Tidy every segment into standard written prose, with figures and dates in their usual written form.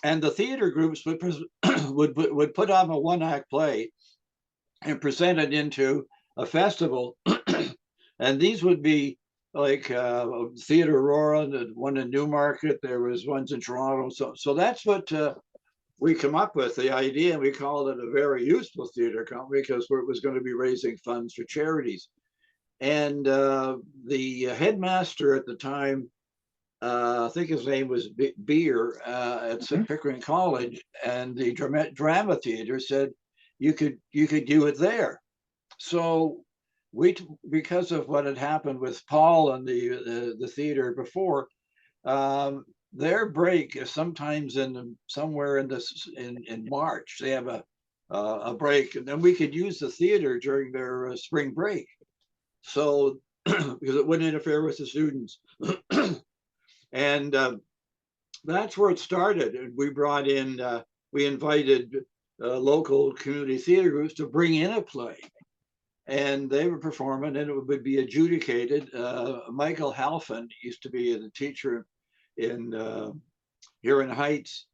And the theater groups would would put on a one-act play and present it into a festival. And these would be like Theater Aurora, the one in Newmarket. There was ones in Toronto. So that's what we come up with the idea, and we called it a very useful theater company because it was going to be raising funds for charities. And the headmaster at the time, I think his name was Beer at Pickering College, and the drama theater said you could do it there. So we, because of what had happened with Paul and the theater before, their break is sometimes somewhere in March. They have a break, and then we could use the theater during their spring break. So because it wouldn't interfere with the students, and that's where it started. And we brought in, we invited local community theater groups to bring in a play, and they were performing, and it would be adjudicated. Michael Halfin used to be the teacher in here in Heights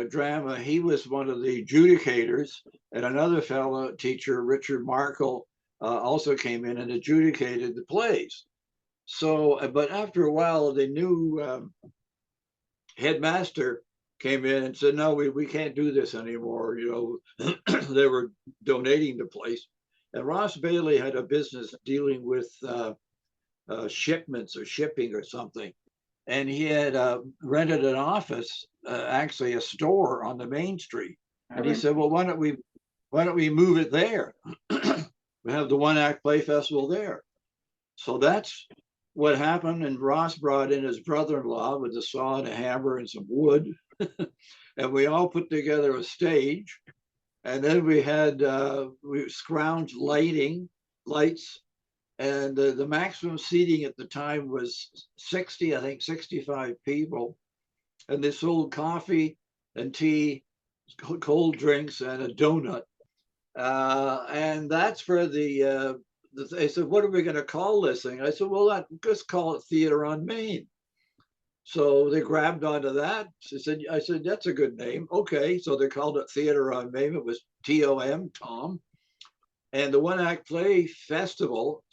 drama. He was one of the adjudicators, and another fellow teacher, Richard Markle, also came in and adjudicated the plays. So, but after a while, the new headmaster came in and said, "No, we can't do this anymore." You know, they were donating the place, and Ross Bailey had a business dealing with shipments or shipping or something, and he had rented an office, actually a store on the main street. And he said, "Well, why don't we move it there? We have the one act play festival there." So that's what happened. And Ross brought in his brother-in-law with a saw and a hammer and some wood, and we all put together a stage. And then we had we scrounged lights, and the maximum seating at the time was 60, I think 65 people. And they sold coffee and tea, cold drinks, and a donut. And that's for they said, "What are we going to call this thing?" I said, "Well, just call it Theater on Main." So they grabbed onto that. I said, "That's a good name." Okay, so they called it Theater on Main. It was TOM, Tom. And the one act play festival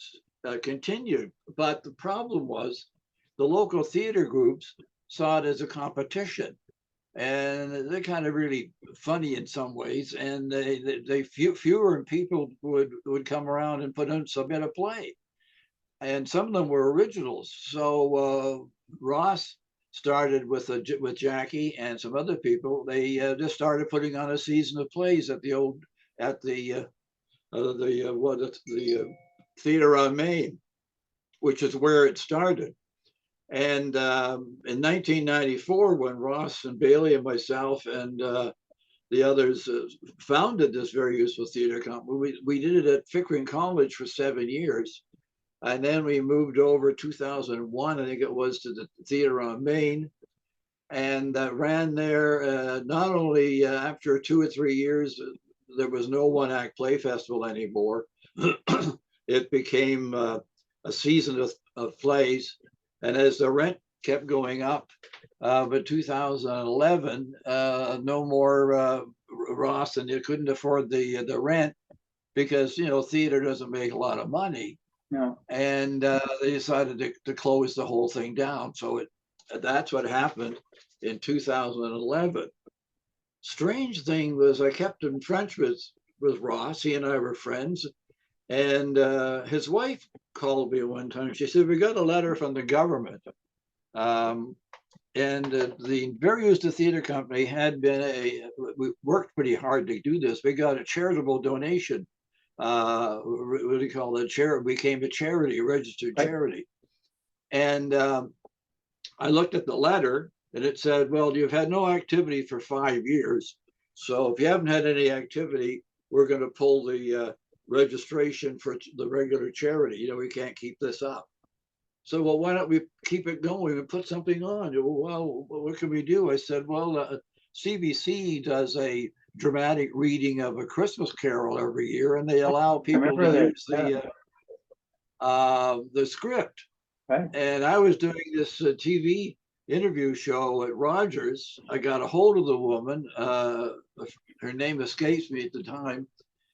continued. But the problem was the local theater groups saw it as a competition. And they're kind of really funny in some ways. And fewer people would come around and submit a play. And some of them were originals. So Ross started with Jackie and some other people. They just started putting on a season of plays at the Theater on Main, which is where it started. And in 1994, when Ross and Bailey and myself and the others founded this very useful theater company, we did it at Pickering College for 7 years. And then we moved over 2001, I think it was, to the Theater on Main, and ran there. Not only after 2 or 3 years, there was no one act play festival anymore. It became a season of plays. And as the rent kept going up, but 2011, no more Ross, and you couldn't afford the rent because, you know, theater doesn't make a lot of money. No. And they decided to close the whole thing down. So that's what happened in 2011. Strange thing was I kept in touch with Ross. He and I were friends. And his wife called me one time. She said, "We got a letter from the government." And the Very Used to Theater Company had been we worked pretty hard to do this. We got a charitable donation. What do you call it? Became a charity, a registered charity. And I looked at the letter and it said, "Well, you've had no activity for 5 years. So if you haven't had any activity, we're going to pull the registration for the regular charity. You know, we can't keep this up." So, well, why don't we keep it going and put something on? Well, what can we do? I said, well, CBC does a dramatic reading of A Christmas Carol every year, and they allow people to use the script. Right. And I was doing this TV interview show at Rogers, I got a hold of the woman. Her name escapes me at the time,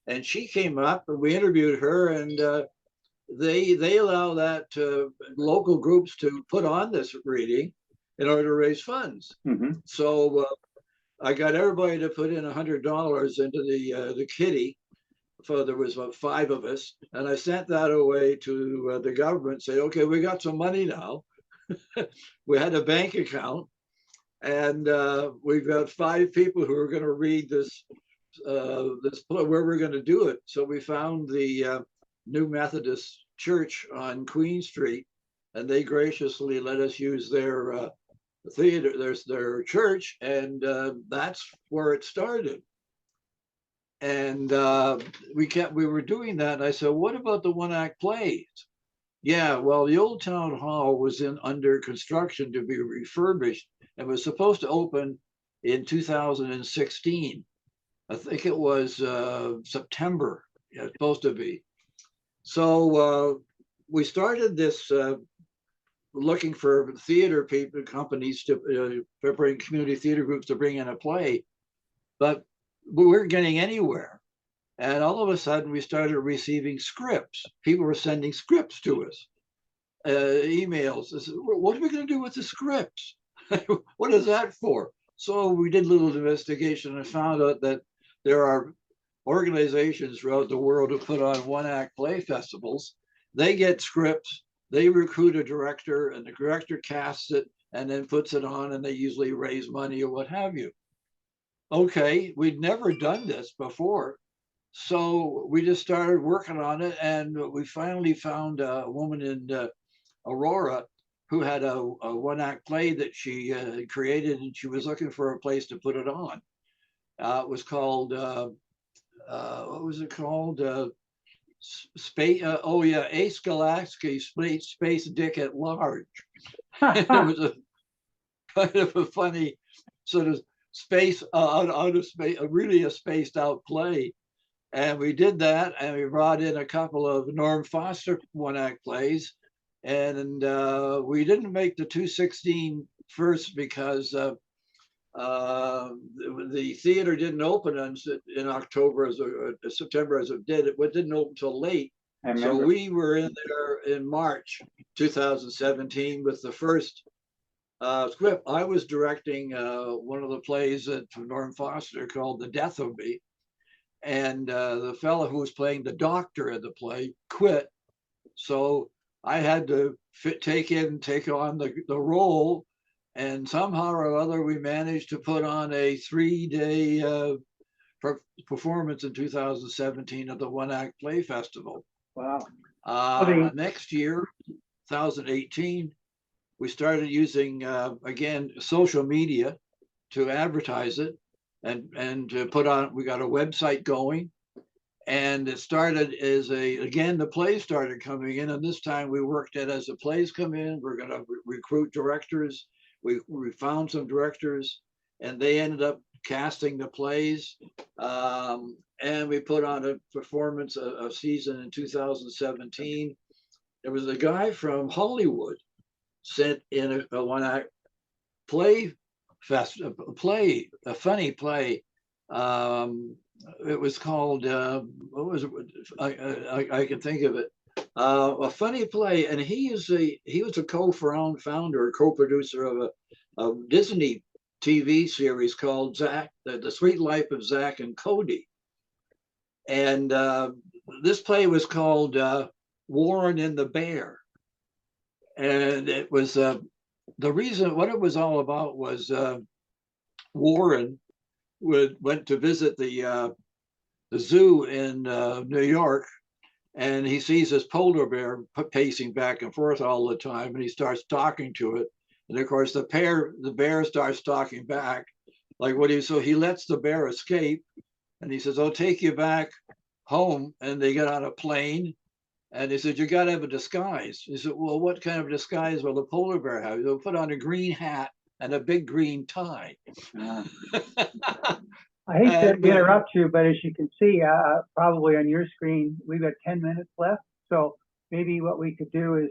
and she came up and we interviewed her, and they allow that local groups to put on this reading in order to raise funds. So I got everybody to put in $100 into the kitty. So there was about 5 of us, and I sent that away to the government. Say, okay, we got some money now. We had a bank account, and we've got 5 people who are going to read this where we're going to do it. So we found the New Methodist Church on Queen Street, and they graciously let us use their theater, their church, and that's where it started. And we were doing that, and I said, what about the one act plays? Yeah, well, the old town hall was under construction to be refurbished and was supposed to open in 2016. I think it was September. Yeah, it's supposed to be. So we started this looking for theater people, companies to bring community theater groups to bring in a play, but we weren't getting anywhere. And all of a sudden, we started receiving scripts. People were sending scripts to us, emails. I said, what are we going to do with the scripts? What is that for? So we did a little investigation and found out that there are organizations throughout the world who put on one act play festivals. They get scripts, they recruit a director, and the director casts it and then puts it on, and they usually raise money or what have you. Okay, we'd never done this before. So we just started working on it, and we finally found a woman in Aurora who had a one act play that she created, and she was looking for a place to put it on. It was called, what was it called? Space, oh yeah, Ace Galaxy, Space Dick at Large. It was a kind of a funny sort of space, out of space, really a spaced out play. And we did that, and we brought in a couple of Norm Foster one act plays. And we didn't make the 216 first because the theater didn't open in October as September as it did. It didn't open until late. So we were in there in March 2017 with the first script. I was directing one of the plays from Norm Foster called The Death of Me. And the fellow who was playing the doctor in the play quit. So I had to take on the role. And somehow or other, we managed to put on a 3-day performance in 2017 of the One Act Play Festival. Wow. Next year, 2018, we started using, again, social media to advertise it and to put on, we got a website going. And it started as again, the plays started coming in. And this time we worked it as the plays come in, we're going to recruit directors. We found some directors, and they ended up casting the plays. And we put on a performance, a season in 2017. There was a guy from Hollywood sent in a one act play a funny play. It was called, what was it? I can think of it. A funny play, and he was a co-founder, co-producer of a Disney TV series called Zach, the Sweet Life of Zach and Cody. And this play was called Warren and the Bear. And it was the reason, what it was all about was Warren went to visit the zoo in New York, and he sees this polar bear pacing back and forth all the time, and he starts talking to it. And of course, the bear starts talking back, like so he lets the bear escape, and he says, "I'll take you back home." And they get on a plane, and he said, "You got to have a disguise." He said, "Well, what kind of disguise will the polar bear have?" He'll put on a green hat and a big green tie. I hate to interrupt you, but as you can see, probably on your screen, we've got 10 minutes left. So maybe what we could do is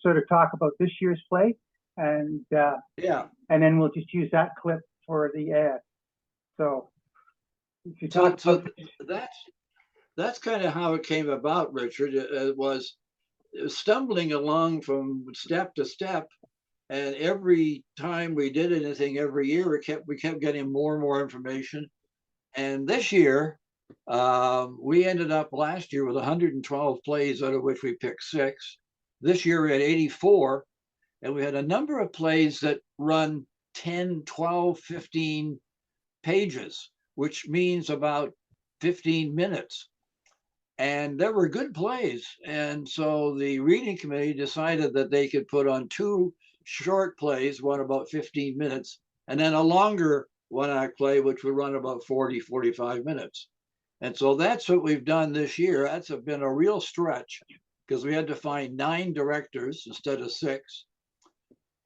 sort of talk about this year's play. and Yeah. then we'll just use that clip for the ad. So if you So, talk about, that's kind of how it came about, Richard. It was stumbling along from step to step, and every time we did anything every year, we kept getting more and more information. And this year, we ended up last year with 112 plays, out of which we picked 6. This year we had 84, and we had a number of plays that run 10, 12, 15 pages, which means about 15 minutes. And there were good plays. And so the reading committee decided that they could put on 2 short plays, one about 15 minutes, and then a longer one-act play, which would run about 40, 45 minutes. And so that's what we've done this year. That's been a real stretch because we had to find 9 directors instead of 6.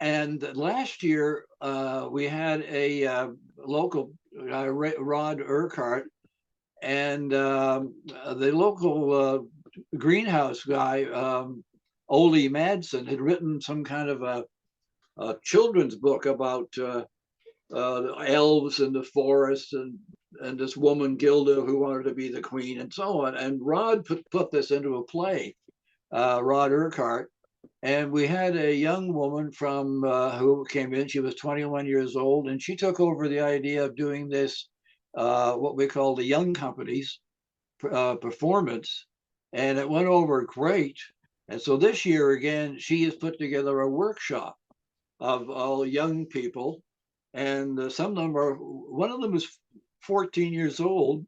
And last year, we had a local guy, Rod Urquhart, and the local greenhouse guy, Ole Madsen, had written some kind of a children's book about elves in the forest, and this woman Gilda who wanted to be the queen and so on. And Rod put this into a play, Rod Urquhart. And we had a young woman from who came in. She was 21 years old, and she took over the idea of doing this, what we call the young companies performance, and it went over great. And so this year again, she has put together a workshop of all young people, and some of them are. One of them is 14 years old,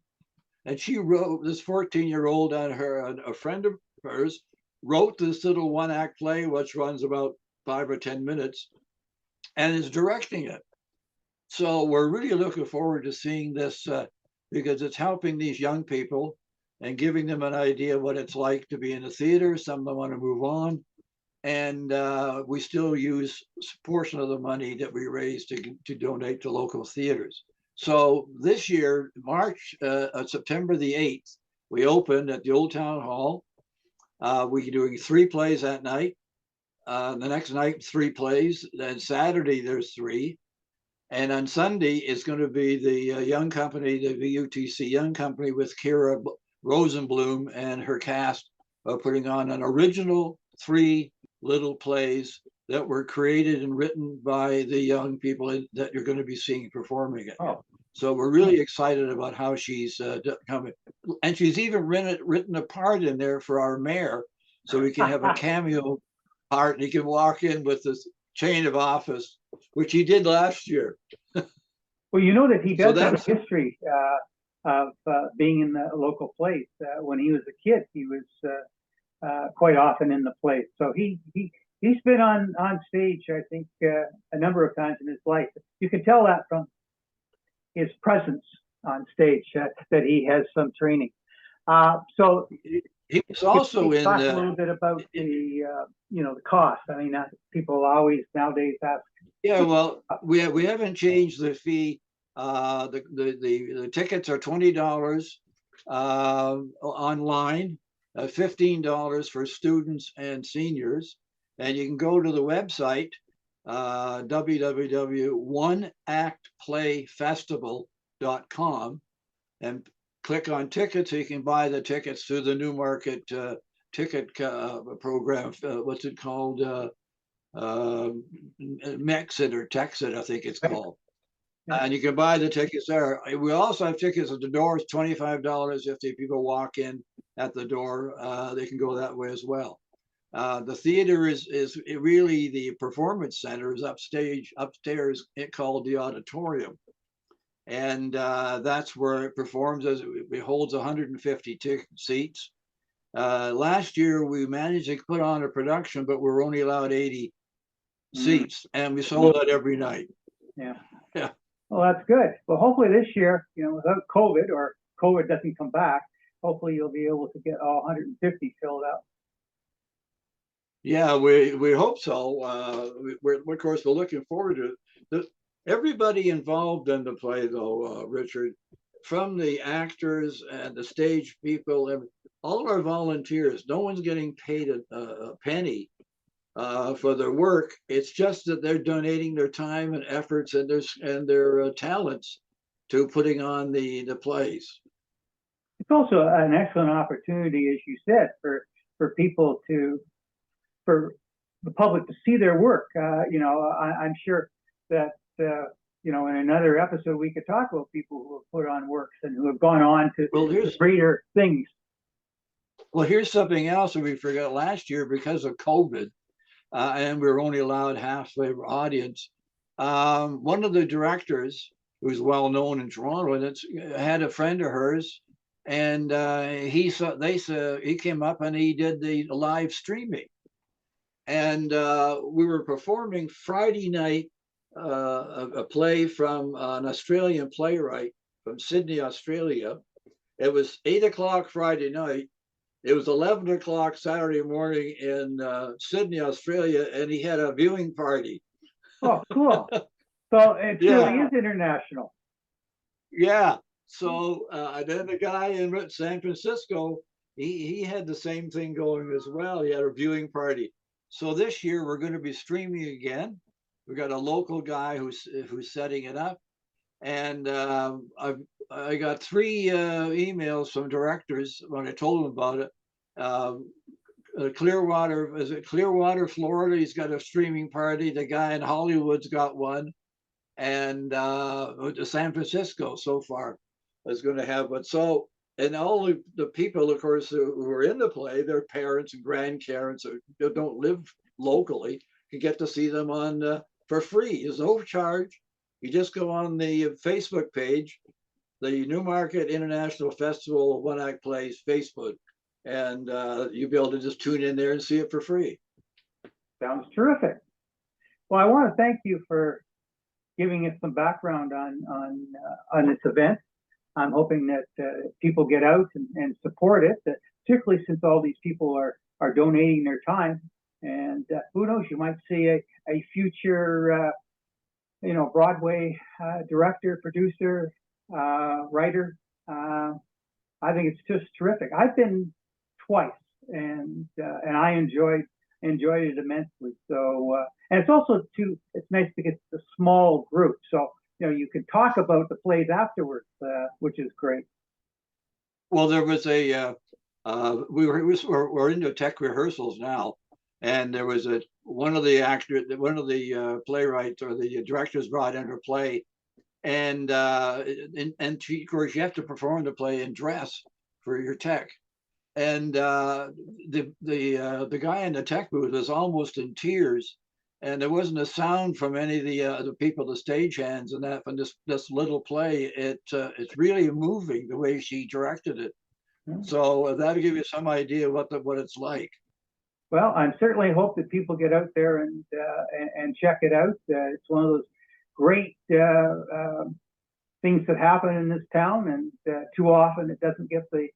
and she wrote this 14-year-old on her. A friend of hers wrote this little one-act play, which runs about 5 or 10 minutes, and is directing it. So we're really looking forward to seeing this because it's helping these young people and giving them an idea of what it's like to be in a theater. Some of them want to move on. And we still use a portion of the money that we raise to donate to local theaters. So this year, September the 8th, we opened at the Old Town Hall. We're doing 3 plays that night. The next night, 3 plays. Then Saturday, there's 3. And on Sunday is going to be the young company, the VUTC Young Company, with Kira Rosenblum and her cast putting on an original 3 little plays that were created and written by the young people that you're going to be seeing performing it. oh, So we're really excited about how she's coming. And she's even written a part in there for our mayor, so we can have a cameo part, and he can walk in with this chain of office, which he did last year. well, you know that he So does have a that's history of being in the local place. When he was a kid, he was quite often in the place. So he's been on stage, I think, a number of times in his life. You can tell that from his presence on stage, that he has some training. So he was also can you in talk a little bit about the the cost. I mean, people always nowadays ask. Yeah, well, we haven't changed the fee. The tickets are $20 online, $15 for students and seniors, and you can go to the website www.oneactplayfestival.com and click on tickets. So you can buy the tickets through the Newmarket ticket program. What's it called? Mexit or Texit, I think it's called. And you can buy the tickets there. We also have tickets at the door. It's $25 if the people walk in at the door. They can go that way as well. The theater is really the performance center is upstairs. It called the auditorium, and that's where it performs. It holds 150 seats. Last year we managed to put on a production, but we were only allowed 80 seats, and we sold out every night. Yeah. Yeah. Well, that's good. Well, hopefully this year, without COVID, or COVID doesn't come back, hopefully you'll be able to get all 150 filled up. Yeah, we hope so. We're of course we're looking forward to it. Everybody involved in the play, though, Richard, from the actors and the stage people, all our volunteers. No one's getting paid a penny for their work. It's just that they're donating their time and efforts and their talents to putting on the plays. It's also an excellent opportunity, as you said, for people for the public to see their work. I'm sure that in another episode we could talk about people who have put on works and who have gone on to greater things. Well, here's something else that we forgot last year because of COVID, and we were only allowed half the audience. One of the directors, who's well known in Toronto, and had a friend of hers, and he came up and he did the live streaming, and we were performing Friday night a play from an Australian playwright from Sydney, Australia. It was 8 o'clock Friday night. It was 11 o'clock Saturday morning in Sydney, Australia, and he had a viewing party. Oh, cool. So it really is international. Yeah. So then the guy in San Francisco, he had the same thing going as well. He had a viewing party. So this year we're going to be streaming again. We've got a local guy who's setting it up. And I got 3 emails from directors when I told them about it. Clearwater, is it Clearwater, Florida? He's got a streaming party. The guy in Hollywood's got one, and San Francisco so far is going to have one. So, and all the people, of course, who are in the play, their parents and grandparents who don't live locally, can get to see them on for free. There's no charge. You just go on the Facebook page, the Newmarket International Festival of One Act Plays Facebook, and you'll be able to just tune in there and see it for free. Sounds terrific. Well, I want to thank you for giving us some background on this event. I'm hoping that people get out and support it, particularly since all these people are donating their time. And who knows, you might see a future Broadway director, producer, writer. I think it's just terrific. I've been twice, and I enjoyed it immensely. So, and it's also it's nice to get a small group, so you can talk about the plays afterwards, which is great. Well, there was we're into tech rehearsals now, and there was one of the playwrights or the directors brought in her play, and of course you have to perform the play in dress for your tech, and the guy in the tech booth was almost in tears, and there wasn't a sound from any of the people, the stagehands, and that from this little play. It's really moving the way she directed it. So that'll give you some idea what it's like. Well, I certainly hope that people get out there and check it out. It's one of those great things that happen in this town, and too often it doesn't get the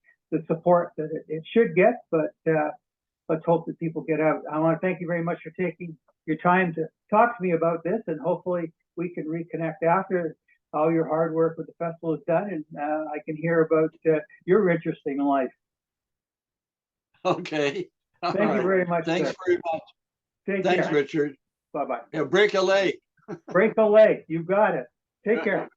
support that it should get. But let's hope that people get out. I want to thank you very much for taking your time to talk to me about this, and hopefully we can reconnect after all your hard work with the festival is done, and I can hear about your interesting life. Okay. Thank you very much. Thanks very much. Thanks, Richard. Bye-bye. Yeah, break a leg. Break a leg. You got it. Take care.